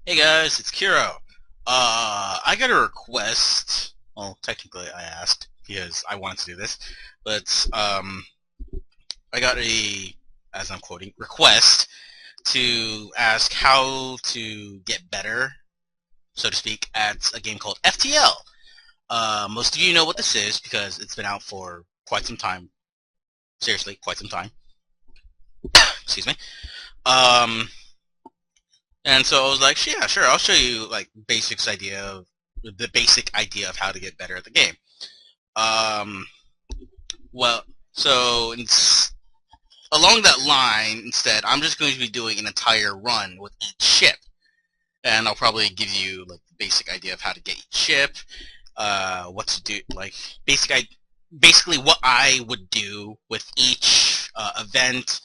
Hey guys, it's Kiro. I got a request. Well, technically I asked because I wanted to do this, but I got a, as I'm quoting, request to ask how to get better, so to speak, at a game called FTL. Most of you know what this is because it's been out for quite some time. Seriously, quite some time. Excuse me. Um, And so I was like, yeah, sure, I'll show you like the basic idea of how to get better at the game. Um, well, so along that line, instead, I'm just going to be doing an entire run with each ship, and I'll probably give you like the basic idea of how to get each ship, what to do, like basically what I would do with each event,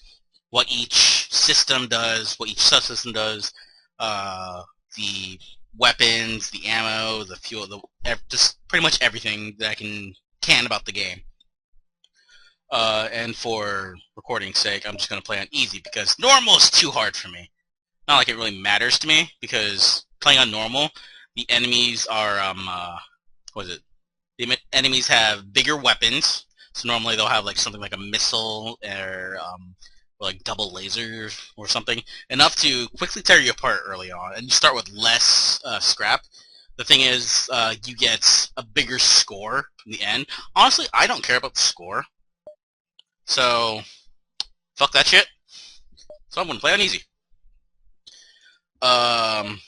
what each system does, what each subsystem does, uh, the weapons, the ammo, the fuel, just pretty much everything that I can about the game. And for recording's sake, I'm just going to play on easy because normal is too hard for me. Not like it really matters to me because playing on normal, the enemies are what is it? The enemies have bigger weapons, so normally they'll have like something like a missile or like double laser or something, enough to quickly tear you apart early on, and you start with less scrap. The thing is, you get a bigger score in the end. Honestly, I don't care about the score, so fuck that shit. So I'm gonna play on easy. Um,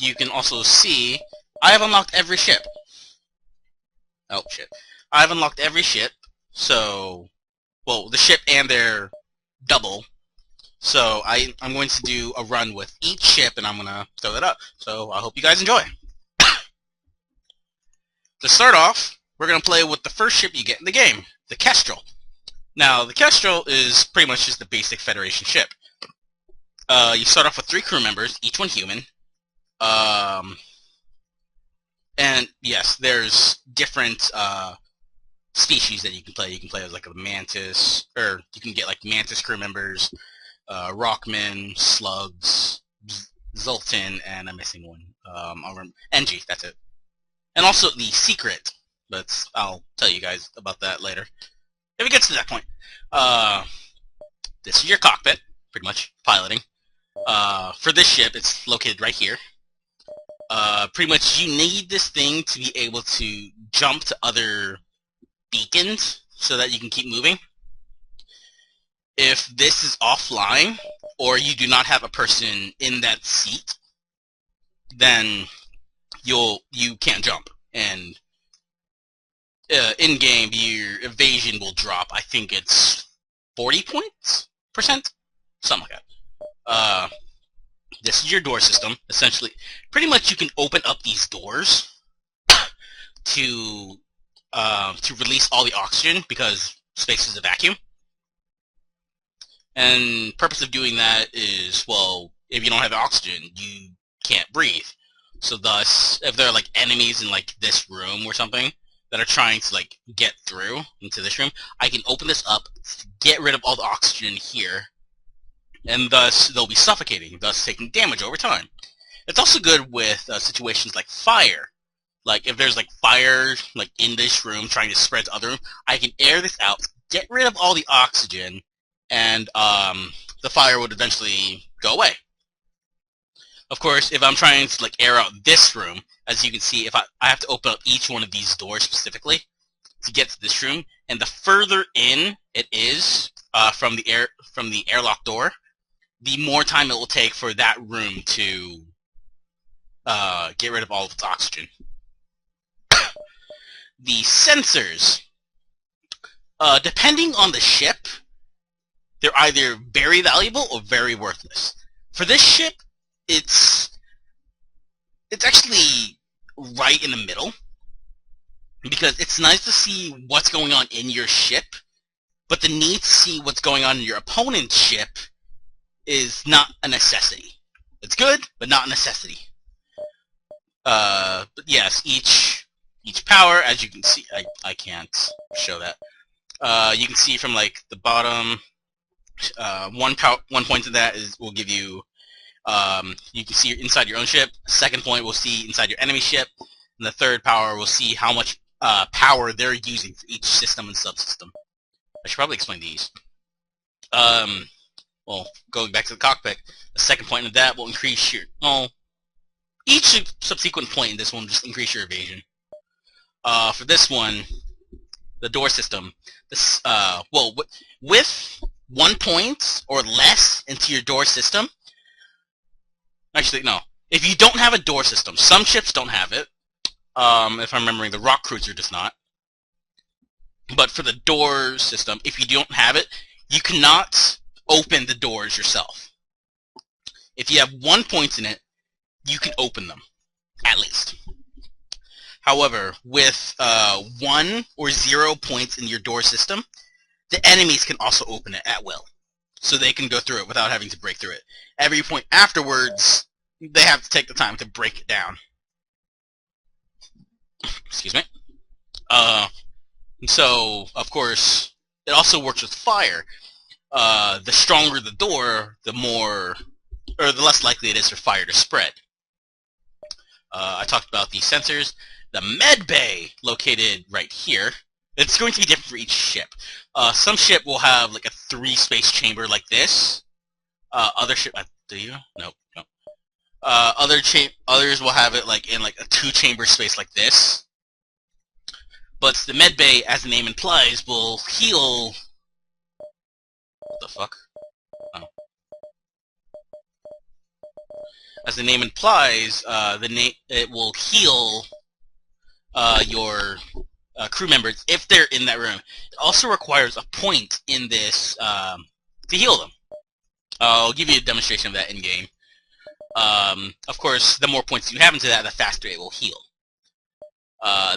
you can also see I have unlocked every ship. Oh shit, I've unlocked every ship. So, well, the ship and their double. So I'm going to do a run with each ship, and I'm going to throw that up. So I hope you guys enjoy. To start off, we're going to play with the first ship you get in the game, the Kestrel. Now, the Kestrel is pretty much just the basic Federation ship. You start off with 3 crew members, each one human. And yes, there's different species that you can play. You can play as like a mantis, or you can get like mantis crew members, rockmen, slugs, Zoltan, and I'm missing one. I'll remember NG. That's it. And also the secret, but I'll tell you guys about that later if it gets to that point. This is your cockpit, pretty much piloting. For this ship, it's located right here. Pretty much, you need this thing to be able to jump to other beacons so that you can keep moving. If this is offline, or you do not have a person in that seat, then you can't jump, and in game your evasion will drop. I think it's 40 percent, something like that. This is your door system. Essentially, pretty much you can open up these doors to release all the oxygen because space is a vacuum. And purpose of doing that is, well, if you don't have oxygen, you can't breathe. So thus, if there are like enemies in like this room or something that are trying to like get through into this room, I can open this up, get rid of all the oxygen here, and thus they'll be suffocating, thus taking damage over time. It's also good with situations like fire. Like if there's like fire like in this room trying to spread to other room, I can air this out, get rid of all the oxygen, and the fire would eventually go away. Of course, if I'm trying to like air out this room, as you can see, if I have to open up each one of these doors specifically to get to this room, and the further in it is from the airlock door, the more time it will take for that room to get rid of all of its oxygen. The sensors, depending on the ship, they're either very valuable or very worthless. For this ship, it's actually right in the middle, because it's nice to see what's going on in your ship, but the need to see what's going on in your opponent's ship is not a necessity. It's good, but not a necessity. But yes, each power, as you can see, I can't show that. You can see from like the bottom, one point of that will give you You can see inside your own ship. Second point will see inside your enemy ship. And the third power will see how much power they're using for each system and subsystem. I should probably explain these. Well, going back to the cockpit, the second point of that will increase your... Well, each subsequent point in this one will just increase your evasion. For this one, the door system, this with 1 point or less into your door system... Actually, no. If you don't have a door system, some ships don't have it. If I'm remembering, the Rock Cruiser does not. But for the door system, if you don't have it, you cannot open the doors yourself. If you have 1 point in it, you can open them, at least. However, with 1 or 0 points in your door system, the enemies can also open it at will. So they can go through it without having to break through it. Every point afterwards, they have to take the time to break it down. Excuse me. So, of course, it also works with fire. The stronger the door, the less likely it is for fire to spread. I talked about these sensors. The med bay, located right here, it's going to be different for each ship. Some ship will have like a 3-space chamber like this. Other ship, do you? Nope. Others will have it like in like a 2-chamber space like this. But the med bay, as the name implies, will heal. What the fuck? Oh. As the name implies, it will heal your crew members if they're in that room. It also requires a point in this to heal them. I'll give you a demonstration of that in game. Of course, the more points you have into that, the faster it will heal.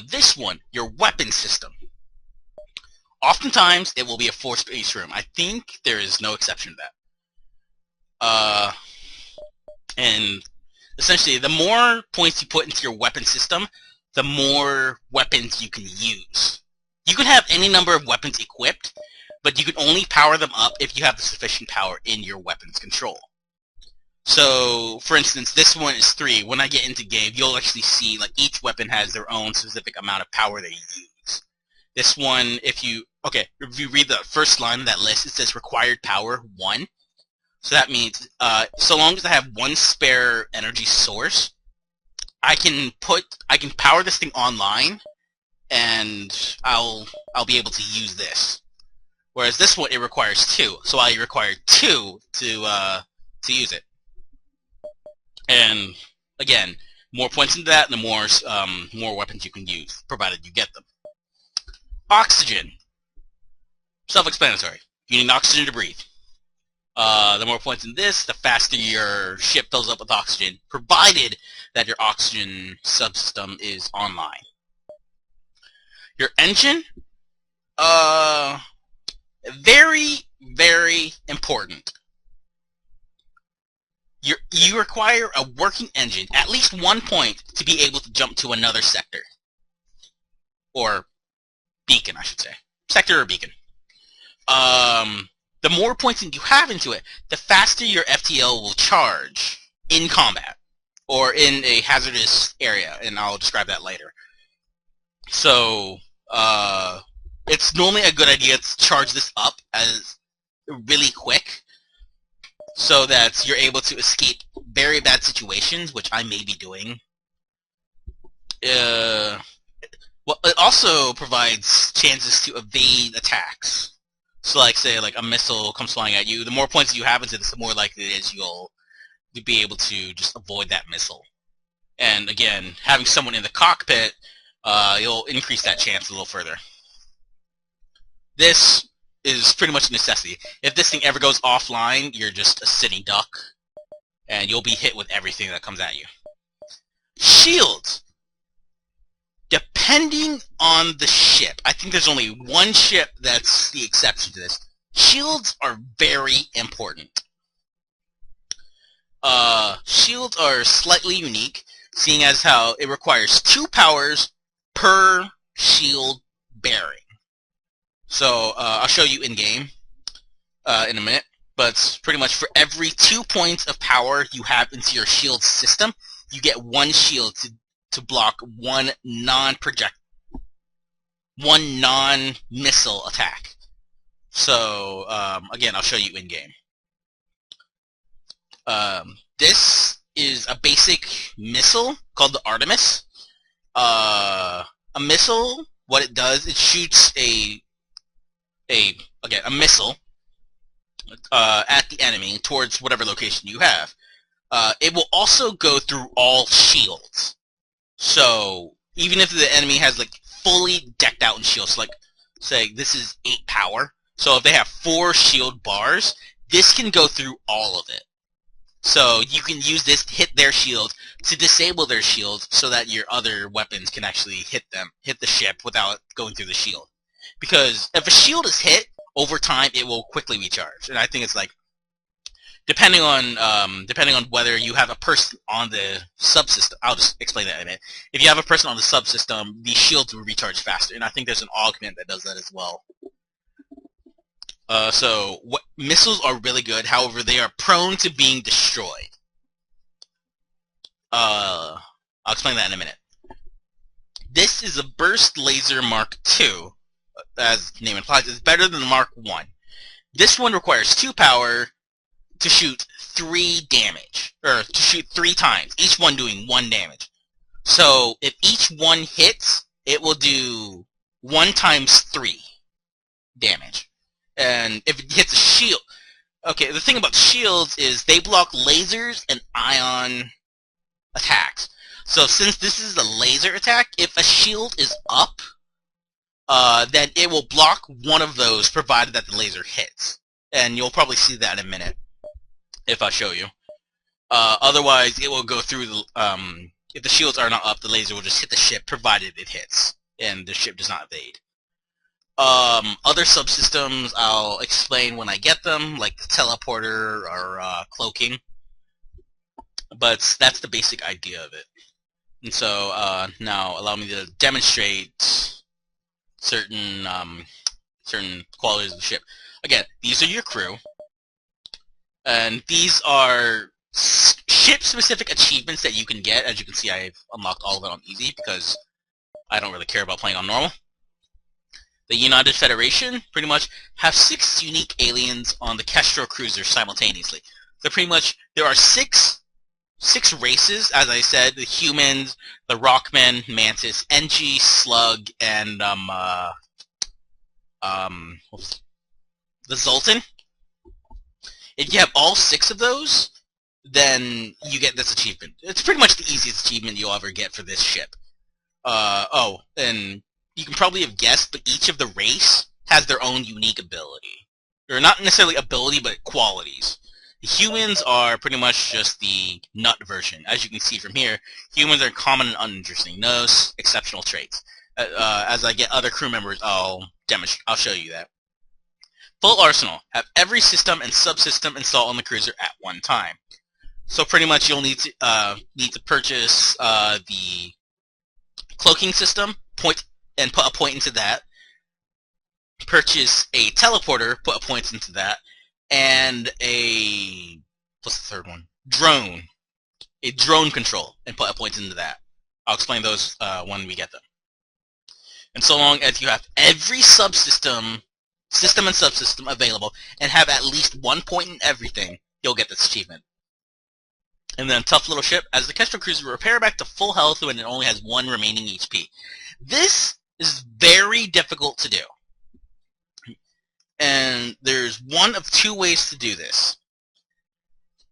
This one, your weapon system. Oftentimes, it will be a 4-space room. I think there is no exception to that. And essentially, the more points you put into your weapon system, the more weapons you can use. You can have any number of weapons equipped, but you can only power them up if you have the sufficient power in your weapons control. So, for instance, this one is 3. When I get into game, you'll actually see like each weapon has their own specific amount of power they use. This one, if you read the first line of that list, it says required power 1. So that means, so long as I have 1 spare energy source, I can power this thing online, and I'll be able to use this. Whereas this one, it requires 2, so I require 2 to use it. And again, more points into that, the more weapons you can use, provided you get them. Oxygen. Self-explanatory. You need oxygen to breathe. The more points in this, the faster your ship fills up with oxygen, provided that your oxygen subsystem is online. Your engine, very, very important. You require a working engine, at least 1 point, to be able to jump to another sector. Or beacon, I should say. Sector or beacon. The more points that you have into it, the faster your FTL will charge in combat. Or in a hazardous area, and I'll describe that later. So, it's normally a good idea to charge this up as really quick, so that you're able to escape very bad situations, which I may be doing. Well, it also provides chances to evade attacks. So, like, say, like a missile comes flying at you, the more points you have into this, the more likely it is you'll be able to just avoid that missile. And again, having someone in the cockpit, you'll increase that chance a little further. This is pretty much a necessity. If this thing ever goes offline, you're just a sitting duck, and you'll be hit with everything that comes at you. Shields. Depending on the ship, I think there's only 1 ship that's the exception to this. Shields are very important. Shields are slightly unique, seeing as how it requires 2 powers per shield bearing. So, I'll show you in-game in a minute. But pretty much for every 2 points of power you have into your shield system, you get 1 shield to block one non-missile attack. So, again, I'll show you in-game. This is a basic missile called the Artemis. A missile, what it does, it shoots a missile at the enemy towards whatever location you have. It will also go through all shields. So even if the enemy has like fully decked out in shields, like say this is 8 power, so if they have 4 shield bars, this can go through all of it. So you can use this to hit their shield to disable their shield so that your other weapons can actually hit the ship without going through the shield. Because if a shield is hit, over time it will quickly recharge. And I think it's like depending on whether you have a person on the subsystem. I'll just explain that in a minute. If you have a person on the subsystem, the shields will recharge faster, and I think there's an augment that does that as well. So missiles are really good. However, they are prone to being destroyed. I'll explain that in a minute. This is a burst laser Mark II, as the name implies. It's better than the Mark I. This one requires 2 power to shoot 3 damage, or to shoot 3 times, each one doing 1 damage. So if each one hits, it will do 1 times 3 damage. And if it hits a shield, okay, the thing about shields is they block lasers and ion attacks. So since this is a laser attack, if a shield is up, then it will block one of those provided that the laser hits. And you'll probably see that in a minute if I show you. Otherwise, it will go through the, if the shields are not up, the laser will just hit the ship provided it hits, and the ship does not evade. Other subsystems I'll explain when I get them, like the teleporter or cloaking. But that's the basic idea of it. And so now allow me to demonstrate certain qualities of the ship. Again, these are your crew, and these are ship-specific achievements that you can get. As you can see, I've unlocked all of it on easy because I don't really care about playing on normal. The United Federation pretty much have 6 unique aliens on the Kestrel cruiser simultaneously. So pretty much there are six races, as I said: the humans, the Rockmen, Mantis, NG, Slug, and the Zoltan. If you have all 6 of those, then you get this achievement. It's pretty much the easiest achievement you'll ever get for this ship. Oh, and you can probably have guessed, but each of the race has their own unique ability. Or not necessarily ability, but qualities. The humans are pretty much just the nut version. As you can see from here, humans are common and uninteresting. No exceptional traits. As I get other crew members, I'll show you that. Full Arsenal. Have every system and subsystem installed on the cruiser at one time. So pretty much you'll need to purchase the cloaking system, put a point into that. Purchase a teleporter, put a point into that, and what's the third one? Drone. A drone control, and put a point into that. I'll explain those when we get them. And so long as you have every system and subsystem available, and have at least 1 point in everything, you'll get this achievement. And then tough little ship. As the Kestrel cruiser will repair back to full health when it only has 1 remaining HP. This is very difficult to do. And there's one of 2 ways to do this.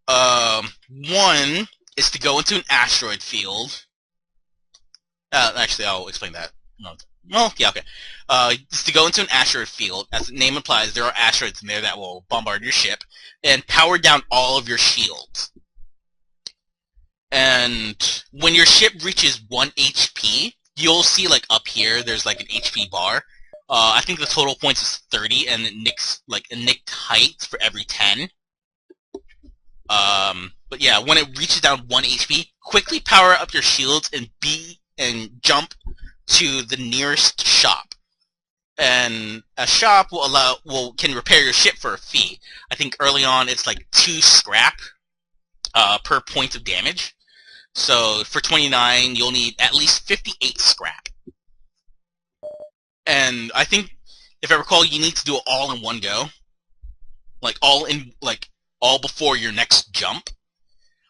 One is to go into an asteroid field. Actually, I'll explain that. No. Well, yeah, okay. Is to go into an asteroid field. As the name implies, there are asteroids in there that will bombard your ship and power down all of your shields. And when your ship reaches 1 HP, you'll see like up here, there's like an HP bar. I think the total points is 30, and it nicked height for every 10. But yeah, when it reaches down 1 HP, quickly power up your shields and jump to the nearest shop. And a shop can repair your ship for a fee. I think early on it's like 2 scrap per point of damage. So for 29, you'll need at least 58 scrap. And I think, if I recall, you need to do it all in one go, like all before your next jump.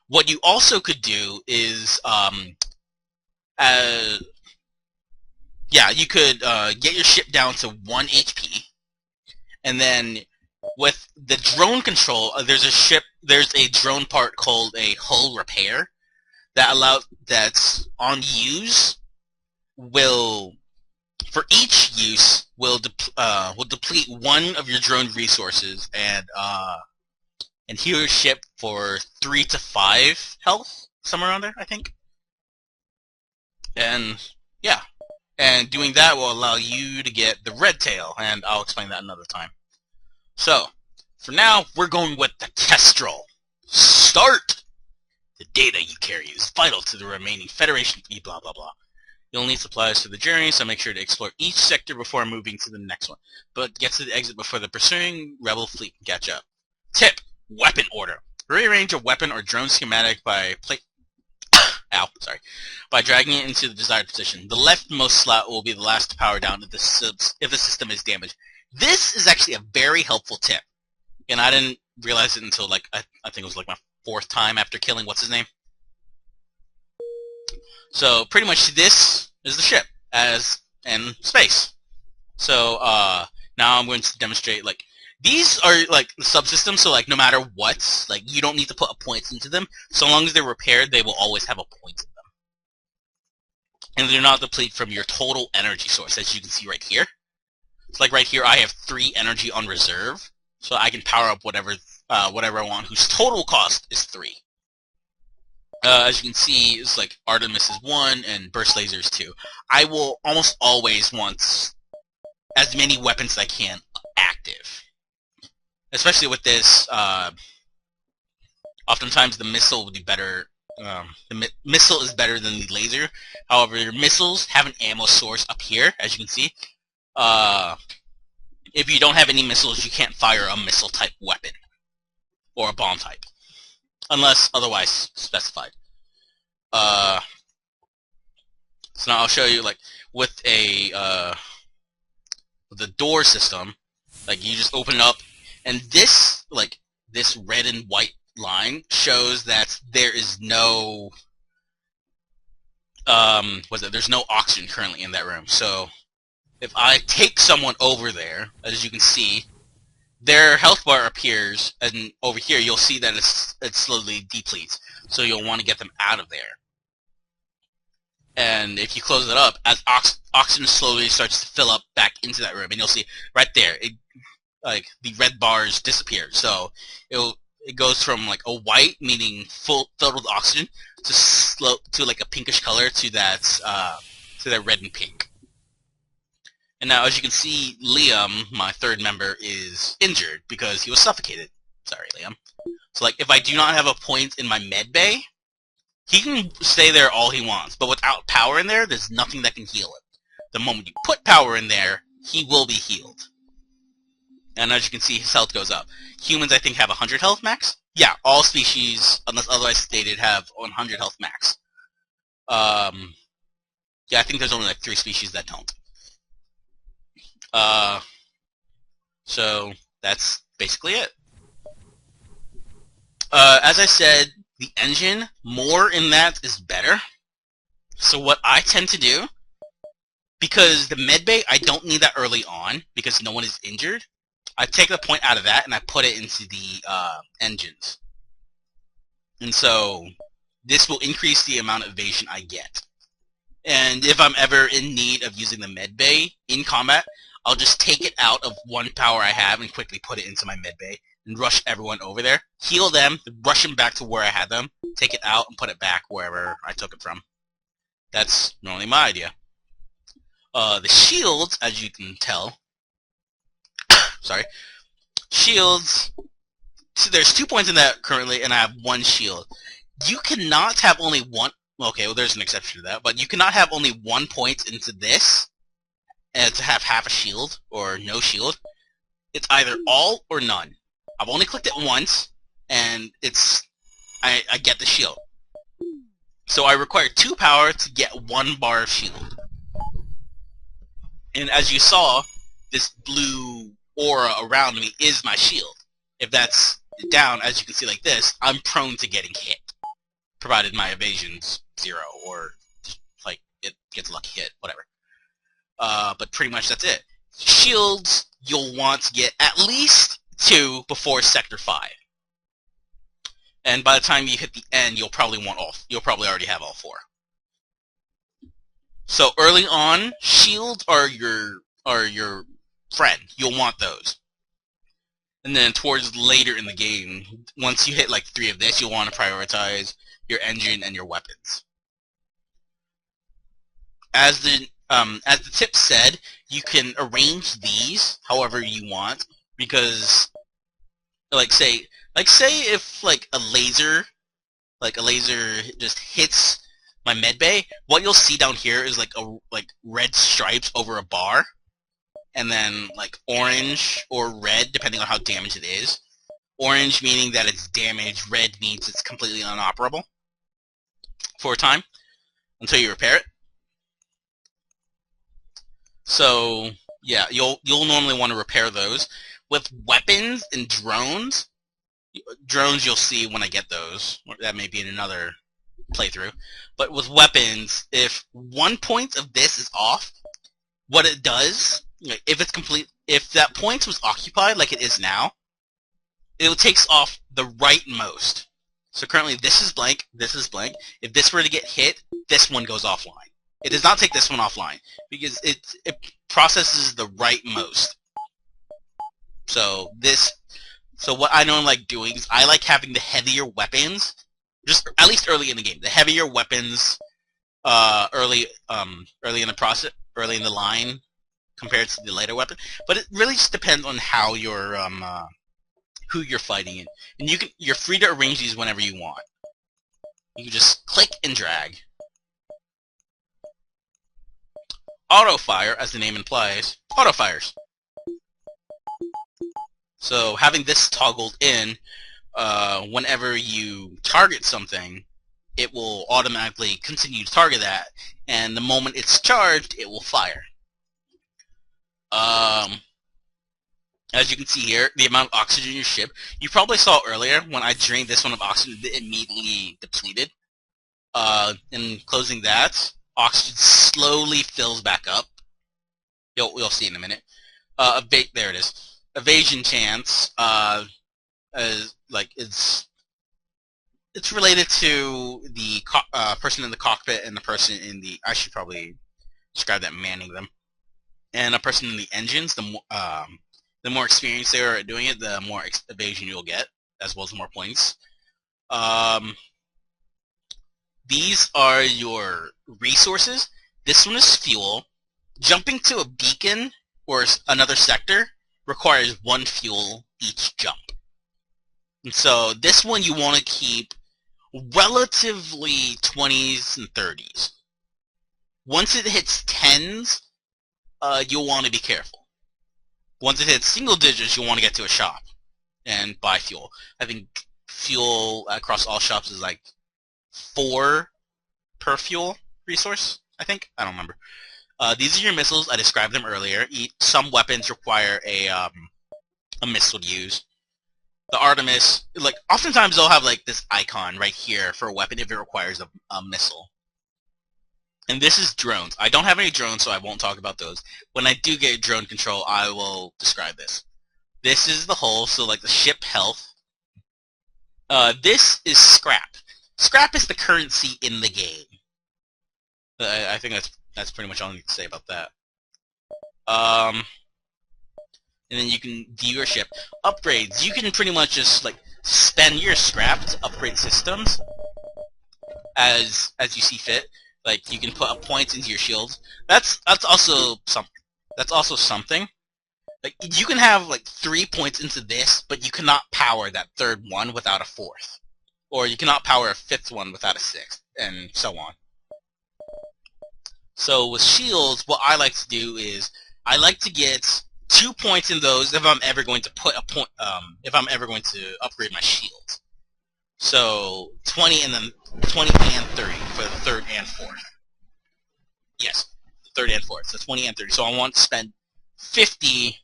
What you also could do is, you could get your ship down to 1 HP, and then with the drone control, there's a drone part called a hull repair that's on use will, for each use, will deplete 1 of your drone resources and heal your ship for 3 to 5 health, somewhere around there, I think. And yeah, and doing that will allow you to get the red tail, and I'll explain that another time. So, for now, we're going with the Kestrel. Start! The data you carry is vital to the remaining Federation blah blah blah. You'll need supplies for the journey, so make sure to explore each sector before moving to the next one. But get to the exit before the pursuing rebel fleet can catch up. Tip: weapon order. Rearrange a weapon or drone schematic by by dragging it into the desired position. The leftmost slot will be the last to power down if the system is damaged. This is actually a very helpful tip, and I didn't realize it until I think it was like my 4th time after killing what's his name. So pretty much this is the ship in space. So now I'm going to demonstrate, these are the subsystems, so no matter what, you don't need to put a point into them. So long as they're repaired, they will always have a point in them. And they're not depleted from your total energy source, as you can see right here. So right here I have 3 energy on reserve, so I can power up whatever I want, whose total cost is 3. As you can see, it's Artemis is 1 and burst laser is 2. I will almost always want as many weapons as I can active. Especially with this, oftentimes the missile would be better. The missile is better than the laser. However, your missiles have an ammo source up here, as you can see. If you don't have any missiles, you can't fire a missile-type weapon. Or a bomb type. Unless otherwise specified. So now I'll show you, with the door system, you just open it up, and this, this red and white line shows that there is no, there's no oxygen currently in that room. So if I take someone over there, as you can see, their health bar appears, and over here you'll see that it slowly depletes. So you'll want to get them out of there. And if you close it up, as oxygen slowly starts to fill up back into that room, and you'll see right there, the red bars disappear. So it goes from a white, meaning filled with oxygen, to a pinkish color to that red and pink. And now, as you can see, Liam, my 3rd member, is injured because he was suffocated. Sorry, Liam. So, if I do not have a point in my med bay, he can stay there all he wants. But without power in there, there's nothing that can heal him. The moment you put power in there, he will be healed. And as you can see, his health goes up. Humans, I think, have 100 health max. Yeah, all species, unless otherwise stated, have 100 health max. Yeah, I think there's only 3 species that don't. So that's basically it. As I said, the engine, more in that is better. So what I tend to do, because the medbay, I don't need that early on because no one is injured, I take the point out of that and I put it into the engines. And so this will increase the amount of evasion I get. And if I'm ever in need of using the medbay in combat, I'll just take it out of one power I have and quickly put it into my medbay and rush everyone over there, heal them, rush them back to where I had them, take it out and put it back wherever I took it from. That's normally my idea. The shields, as you can tell, sorry, shields, so there's 2 points in that currently, and I have 1 shield. You cannot have only one, okay, well there's an exception to that, but you cannot have only 1 point into this and to have half a shield or no shield, it's either all or none. I've only clicked it once, and I get the shield. So I require 2 power to get 1 bar of shield. And as you saw, this blue aura around me is my shield. If that's down, as you can see like this, I'm prone to getting hit, provided my evasion's 0 or like it gets a lucky hit, whatever. But pretty much that's it. Shields, you'll want to get at least 2 before Sector 5. And by the time you hit the end, you'll probably already have all 4. So early on, shields are your friend. You'll want those. And then towards later in the game, once you hit like 3 of this, you'll want to prioritize your engine and your weapons. As the tip said, you can arrange these however you want, because like say if like a laser just hits my medbay, what you'll see down here is like red stripes over a bar, and then like orange or red depending on how damaged it is. Orange meaning that it's damaged, red means it's completely inoperable for a time until you repair it. So yeah, you'll normally want to repair those. With weapons and drones you'll see when I get those. That may be in another playthrough. But with weapons, if 1 point of this is off, what it does, if that point was occupied like it is now, it takes off the rightmost. So currently this is blank, this is blank. If this were to get hit, this one goes offline. It does not take this one offline, because it processes the rightmost. So what I normally like doing is I like having the heavier weapons, just at least early in the game. The heavier weapons early in the process, early in the line, compared to the later weapon. But it really just depends on how you're who you're fighting in, and you're free to arrange these whenever you want. You can just click and drag. Auto fire, as the name implies, auto fires. So having this toggled in, whenever you target something, it will automatically continue to target that, and the moment it's charged, it will fire. As you can see here, the amount of oxygen in your ship, you probably saw earlier when I drained this one of oxygen, it immediately depleted. In closing that, oxygen slowly fills back up. You'll see in a minute. There it is. Evasion chance, it's related to the person in the cockpit and the person in the. I should probably describe that manning them, and a person in the engines. The more experience they are at doing it, the more evasion you'll get, as well as more points. These are your resources. This one is fuel. Jumping to a beacon or another sector requires 1 fuel each jump. And so this one you want to keep relatively 20s and 30s. Once it hits 10s, you'll want to be careful. Once it hits single digits, you'll want to get to a shop and buy fuel. I think fuel across all shops is like 4 per fuel resource, I think. I don't remember. These are your missiles. I described them earlier. Some weapons require a missile to use. The Artemis, like, oftentimes they'll have like this icon right here for a weapon if it requires a missile. And this is drones. I don't have any drones, so I won't talk about those. When I do get drone control, I will describe this. This is the hull, so like the ship health. This is scrap. Scrap is the currency in the game. I think that's pretty much all I need to say about that. And then you can view your ship. Upgrades. You can pretty much just like spend your scrap to upgrade systems as you see fit. Like you can put up points into your shields. That's also something. Like you can have like 3 points into this, but you cannot power that 3rd one without a 4th, or you cannot power a 5th one without a 6th, and so on. So with shields, what I like to do is I like to get 2 points in those if I'm ever going to put a point. If I'm ever going to upgrade my shield. So 20 and then 20 and 30 for the third and fourth. Yes, third and fourth. So 20 and 30. So I want to spend 50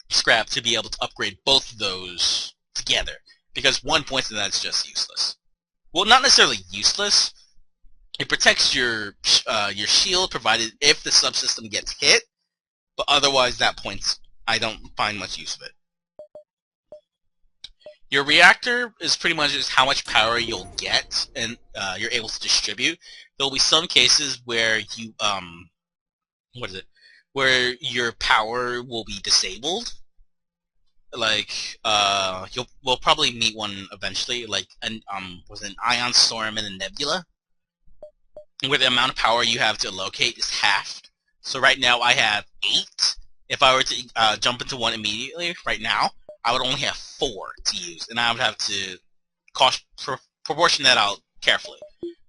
scrap to be able to upgrade both of those together, because 1 point in that is just useless. Well, not necessarily useless. It protects your shield, provided if the subsystem gets hit, but otherwise that points, I don't find much use of it. Your reactor is pretty much just how much power you'll get, and you're able to distribute. There'll be some cases where you where your power will be disabled. Like we'll probably meet one eventually, like an ion storm and a nebula, where the amount of power you have to locate is halved. So right now I have 8. If I were to jump into one immediately right now, I would only have 4 to use, and I would have to proportion that out carefully,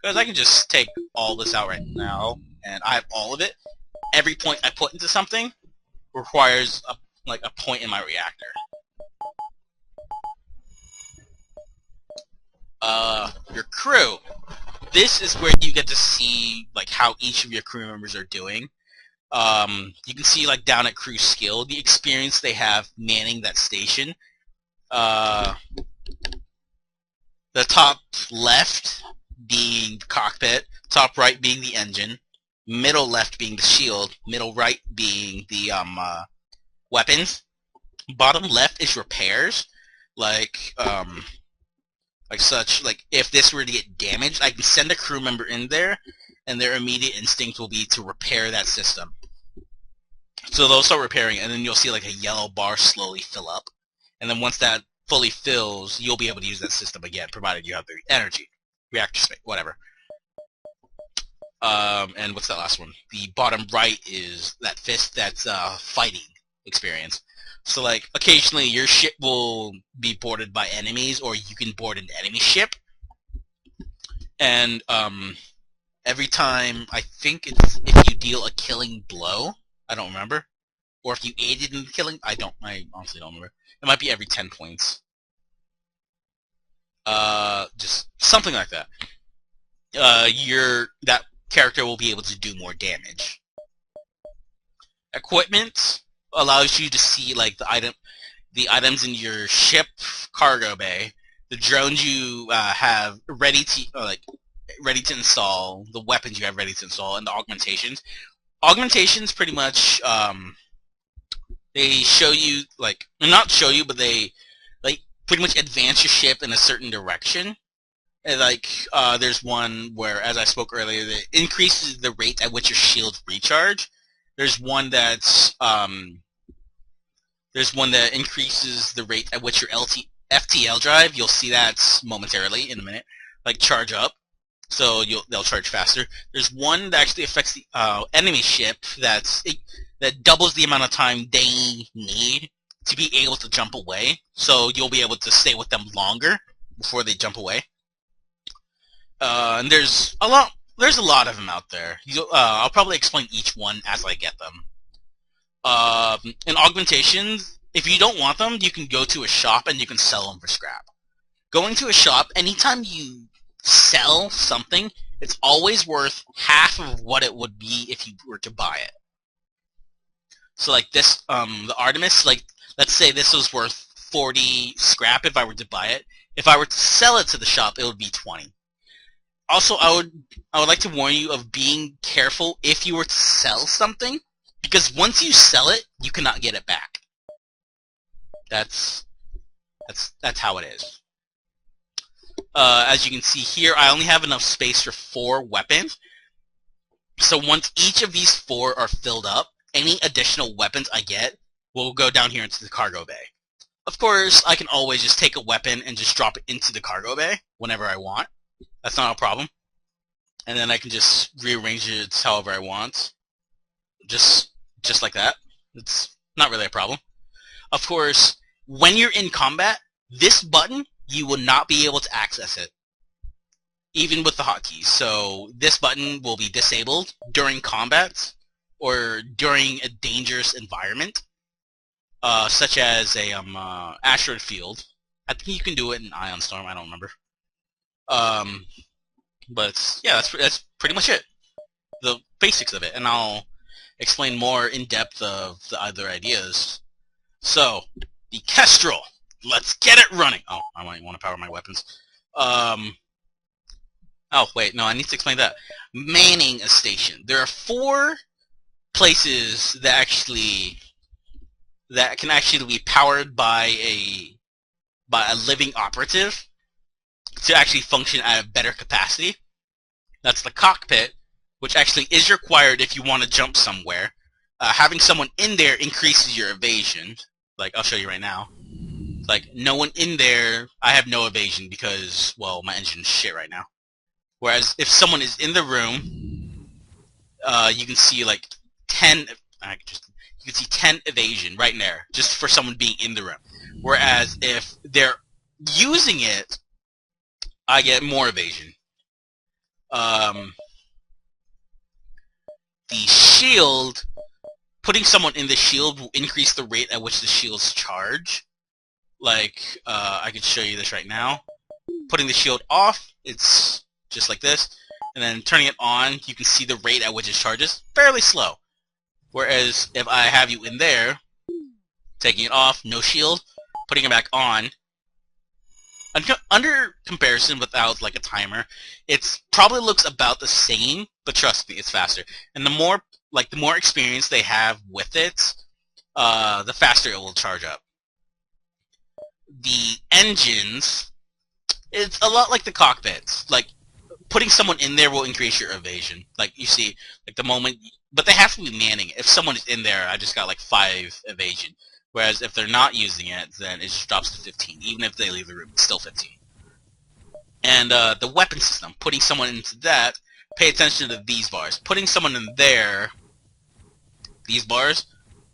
because I can just take all this out right now, and I have all of it. Every point I put into something requires a point in my reactor. Your crew. This is where you get to see like how each of your crew members are doing. You can see like down at crew skill, the experience they have manning that station. The top left being the cockpit, top right being the engine, middle left being the shield, middle right being the weapons. Bottom left is repairs, like if this were to get damaged, I can send a crew member in there, and their immediate instinct will be to repair that system. So they'll start repairing, and then you'll see like a yellow bar slowly fill up. And then once that fully fills, you'll be able to use that system again, provided you have the energy, reactor space, whatever. And what's that last one? The bottom right is that fist that's fighting experience. So like occasionally your ship will be boarded by enemies, or you can board an enemy ship. And every time, I think it's if you deal a killing blow, I don't remember, or if you aided in the killing, I honestly don't remember. It might be every 10 points. Just something like that. That character will be able to do more damage. Equipment allows you to see like the items in your ship cargo bay, the drones you have ready to install, the weapons you have ready to install, and the augmentations. Augmentations pretty much they show you not show you, but they pretty much advance your ship in a certain direction. And there's one where, as I spoke earlier, that increases the rate at which your shields recharge. There's one that increases the rate at which your FTL drive. You'll see that momentarily in a minute, charge up, so they'll charge faster. There's one that actually affects the enemy ship that doubles the amount of time they need to be able to jump away. So you'll be able to stay with them longer before they jump away. And there's a lot of them out there. I'll probably explain each one as I get them. In augmentations, if you don't want them, you can go to a shop and you can sell them for scrap. Going to a shop, anytime you sell something, it's always worth half of what it would be if you were to buy it. So like this, the Artemis, let's say this was worth 40 scrap if I were to buy it. If I were to sell it to the shop, it would be 20. Also, I would like to warn you of being careful if you were to sell something, because once you sell it, you cannot get it back. That's how it is. As you can see here, I only have enough space for 4 weapons. So once each of these 4 are filled up, any additional weapons I get will go down here into the cargo bay. Of course, I can always just take a weapon and just drop it into the cargo bay whenever I want. That's not a problem. And then I can just rearrange it however I want. Just like that. It's not really a problem. Of course, when you're in combat, this button, you will not be able to access it, even with the hotkeys. So this button will be disabled during combat. or during a dangerous environment, such as a asteroid field. I think you can do it in Ion Storm. I don't remember. Um, but yeah, that's pretty much it. The basics of it, and I'll explain more in depth of the other ideas. So, the Kestrel. Let's get it running. Oh, I might want to power my weapons. Oh, wait, no, I need to explain that. Manning a station. There are 4 places that can actually be powered by a living operative to actually function at a better capacity. That's the cockpit, which actually is required if you want to jump somewhere. Having someone in there increases your evasion. Like, I'll show you right now. Like, no one in there, I have no evasion because, well, my engine's shit right now. Whereas if someone is in the room, you can see like 10. You can see 10 evasion right there, just for someone being in the room. Whereas if they're using it, I get more evasion. The shield, putting someone in the shield will increase the rate at which the shields charge. Like, I can show you this right now. Putting the shield off, it's just like this. And then turning it on, you can see the rate at which it charges. Fairly slow. Whereas if I have you in there, taking it off, no shield, putting it back on, under comparison without like a timer, it probably looks about the same, but trust me, it's faster. And the more experience they have with it, the faster it will charge up. The engines, it's a lot like the cockpits. Like, putting someone in there will increase your evasion. Like, you see, like the moment, but they have to be manning it. If someone is in there, I just got like 5 evasion. Whereas if they're not using it, then it just drops to 15. Even if they leave the room, it's still 15. And the weapon system, putting someone into that, pay attention to these bars. Putting someone in there, these bars,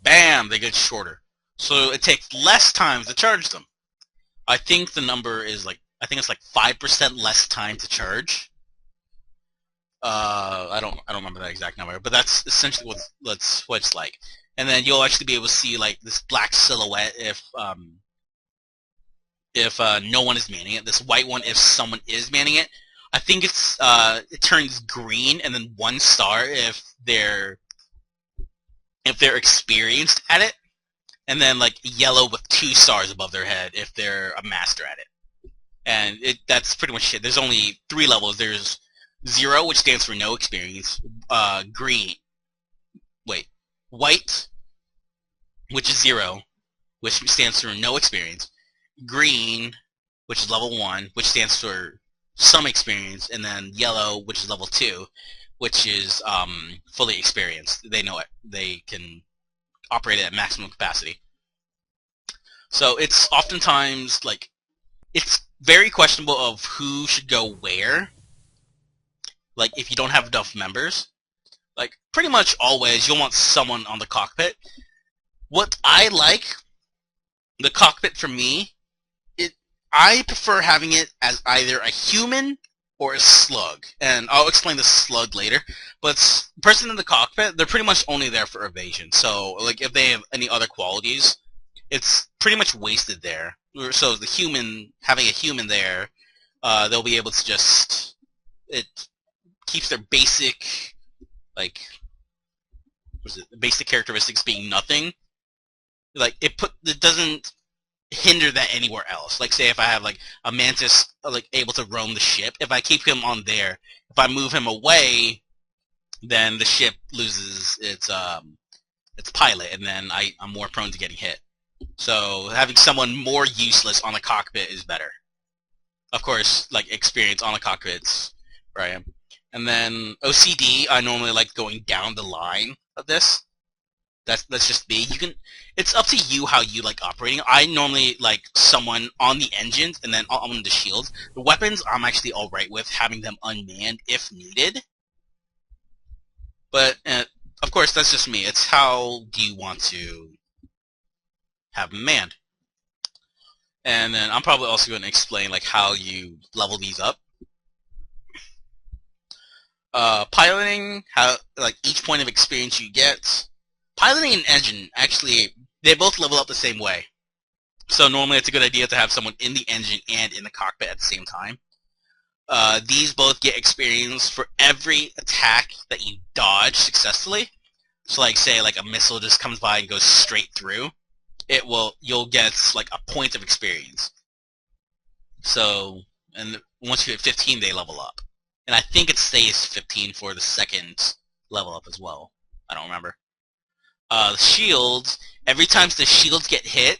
bam, they get shorter. So it takes less time to charge them. I think the number is like, I think it's like 5% less time to charge. I don't remember that exact number, but that's essentially what it's like. And then you'll actually be able to see like this black silhouette if no one is manning it. This white one if someone is manning it. I think it turns green and then 1 star if they're experienced at it, and then like yellow with 2 stars above their head if they're a master at it. And that's pretty much it. There's only 3 levels. There's 0, which stands for no experience. White, which is 0, which stands for no experience. Green, which is level 1, which stands for some experience, and then yellow, which is level 2, which is fully experienced. They know it. They can operate it at maximum capacity. So it's oftentimes like, it's very questionable of who should go where. Like, if you don't have enough members, like, pretty much always you'll want someone on the cockpit. What I like, the cockpit for me, I prefer having it as either a human or a slug. And I'll explain the slug later. But the person in the cockpit, they're pretty much only there for evasion. So, like, if they have any other qualities, it's pretty much wasted there. So the human, having a human there, they'll be able to just, it keeps their basic, like, basic characteristics being nothing. Like, it doesn't hinder that anywhere else. Like, say if I have like a mantis like able to roam the ship, if I keep him on there, if I move him away, then the ship loses its pilot, and then I'm more prone to getting hit. So having someone more useless on the cockpit is better. Of course, like, experience on the cockpit's where I am. And then OCD, I normally like going down the line of this. That's just me. It's up to you how you like operating. I normally like someone on the engines and then on the shields. The weapons, I'm actually alright with having them unmanned if needed. But, of course, that's just me. It's how do you want to have them manned. And then I'm probably also going to explain like how you level these up. Piloting, how like each point of experience you get. Piloting an engine, actually, they both level up the same way. So normally it's a good idea to have someone in the engine and in the cockpit at the same time. These both get experience for every attack that you dodge successfully. So like say like a missile just comes by and goes straight through, you'll get like a point of experience. So, and once you hit 15, they level up. And I think it stays 15 for the second level up as well. I don't remember. The shields, every time the shields get hit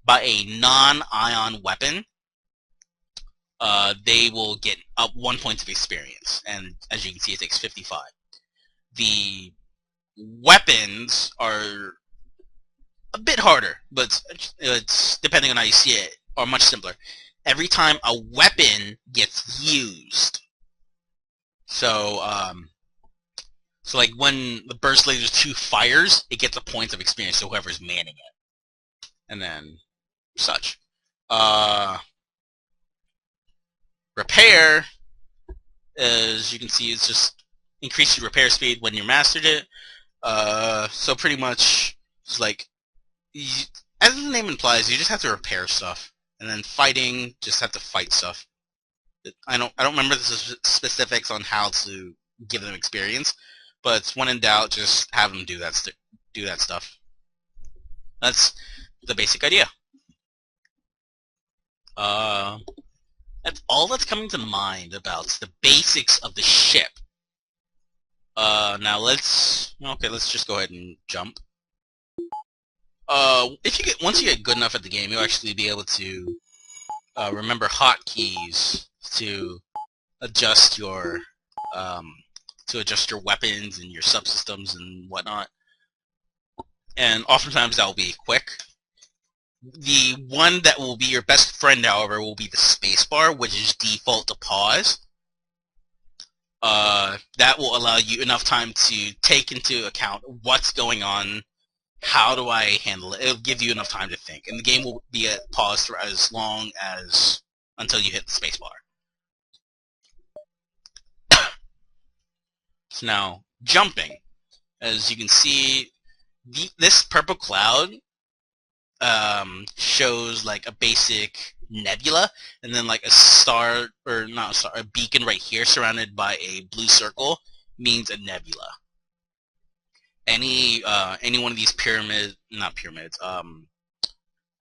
by a non-ion weapon, they will get up 1 point of experience. And as you can see, it takes 55. The weapons are a bit harder, but it's depending on how you see it, are much simpler. Every time a weapon gets used, so like when the burst laser 2 fires, it gets a point of experience, so whoever's manning it, and then such. Repair, as you can see, it's just increase your repair speed when you mastered it. So pretty much, it's like, as the name implies, you just have to repair stuff. And then fighting, just have to fight stuff. I don't remember the specifics on how to give them experience, but when in doubt, just have them do that stuff. That's the basic idea. That's all that's coming to mind about the basics of the ship. Now let's just go ahead and jump. Once you get good enough at the game, you'll actually be able to remember hotkeys to adjust your weapons and your subsystems and whatnot. And oftentimes that will be quick. The one that will be your best friend, however, will be the spacebar, which is default to pause. That will allow you enough time to take into account what's going on. How do I handle it? It'll give you enough time to think. And the game will be at pause for as long as until you hit the spacebar. So now, jumping. As you can see, this purple cloud shows like a basic nebula, and then like a star, or not a star, a beacon right here surrounded by a blue circle means a nebula. Any one of these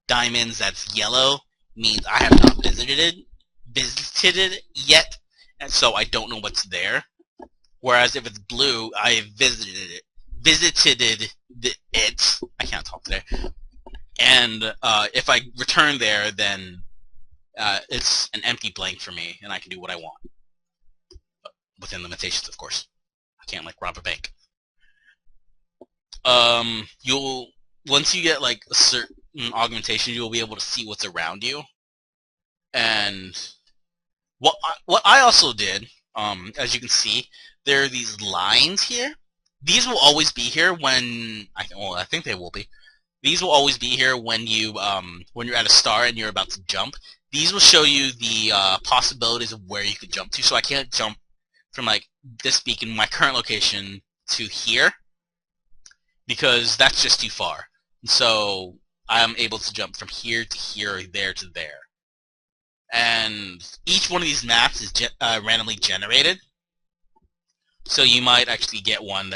diamonds that's yellow means I have not visited it yet, and so I don't know what's there. Whereas if it's blue, I have visited it. I can't talk today. And if I return there, then it's an empty blank for me, and I can do what I want. But within limitations, of course. I can't, like, rob a bank. Once you get, like, a certain augmentation, you'll be able to see what's around you. And what I also did, as you can see, there are these lines here. These will always be here when I think they will be. These will always be here when you're at a star and you're about to jump. These will show you the possibilities of where you could jump to. So I can't jump from like this beacon, my current location, to here because that's just too far. So I'm able to jump from here to here, there to there. And each one of these maps is randomly generated. So you might actually get one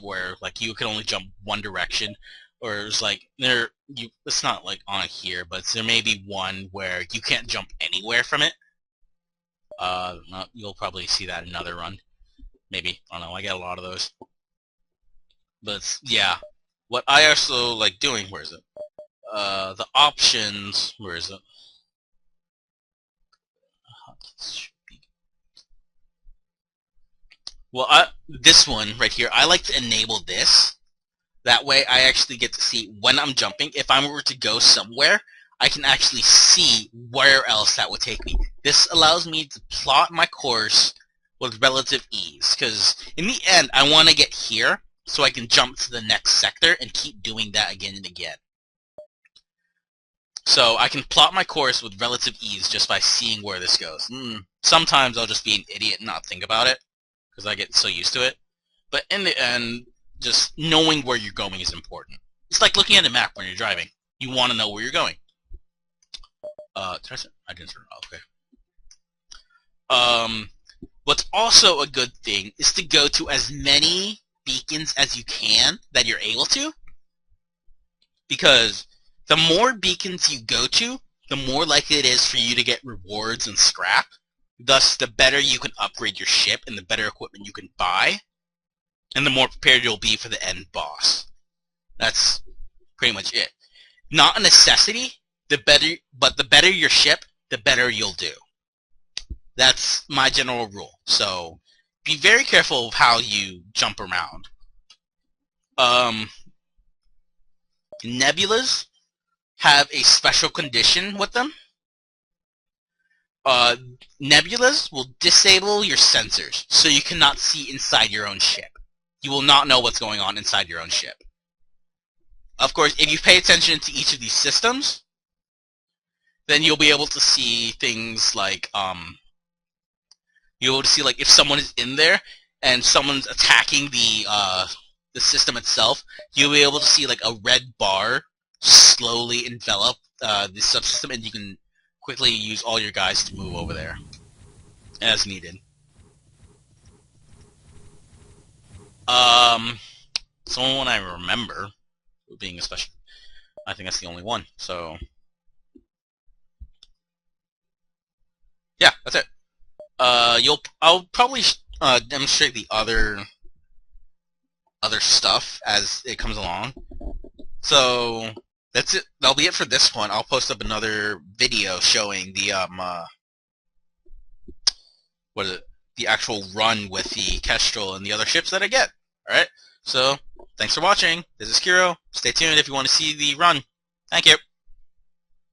where like you can only jump one direction, or it's like it's not like on here, but there may be one where you can't jump anywhere from it. You'll probably see that in another run. Maybe, I don't know. I get a lot of those. But yeah, what I also like doing. Where is it? The options. Where is it? Well, this one right here, I like to enable this. That way I actually get to see when I'm jumping. If I were to go somewhere, I can actually see where else that would take me. This allows me to plot my course with relative ease, because in the end, I want to get here so I can jump to the next sector and keep doing that again and again. So I can plot my course with relative ease just by seeing where this goes. Sometimes I'll just be an idiot and not think about it, because I get so used to it. But in the end, just knowing where you're going is important. It's like looking at a map when you're driving. You want to know where you're going. I didn't turn it off. Okay. What's also a good thing is to go to as many beacons as you can that you're able to, because the more beacons you go to, the more likely it is for you to get rewards and scrap. Thus, the better you can upgrade your ship and the better equipment you can buy, and the more prepared you'll be for the end boss. That's pretty much it. Not a necessity, but the better your ship, the better you'll do. That's my general rule. So be very careful of how you jump around. Nebulas have a special condition with them. Nebulas will disable your sensors, so you cannot see inside your own ship. You will not know what's going on inside your own ship. Of course, if you pay attention to each of these systems, then you'll be able to see things like, you'll be able to see, like, if someone is in there and someone's attacking the system itself, you'll be able to see, like, a red bar slowly envelop the subsystem, and you can quickly use all your guys to move over there as needed. Someone I remember being a special. I think that's the only one. So yeah, that's it. I'll probably demonstrate the other stuff as it comes along. So that's it. That'll be it for this one. I'll post up another video showing the the actual run with the Kestrel and the other ships that I get. All right. So thanks for watching. This is Kiro. Stay tuned if you want to see the run. Thank you.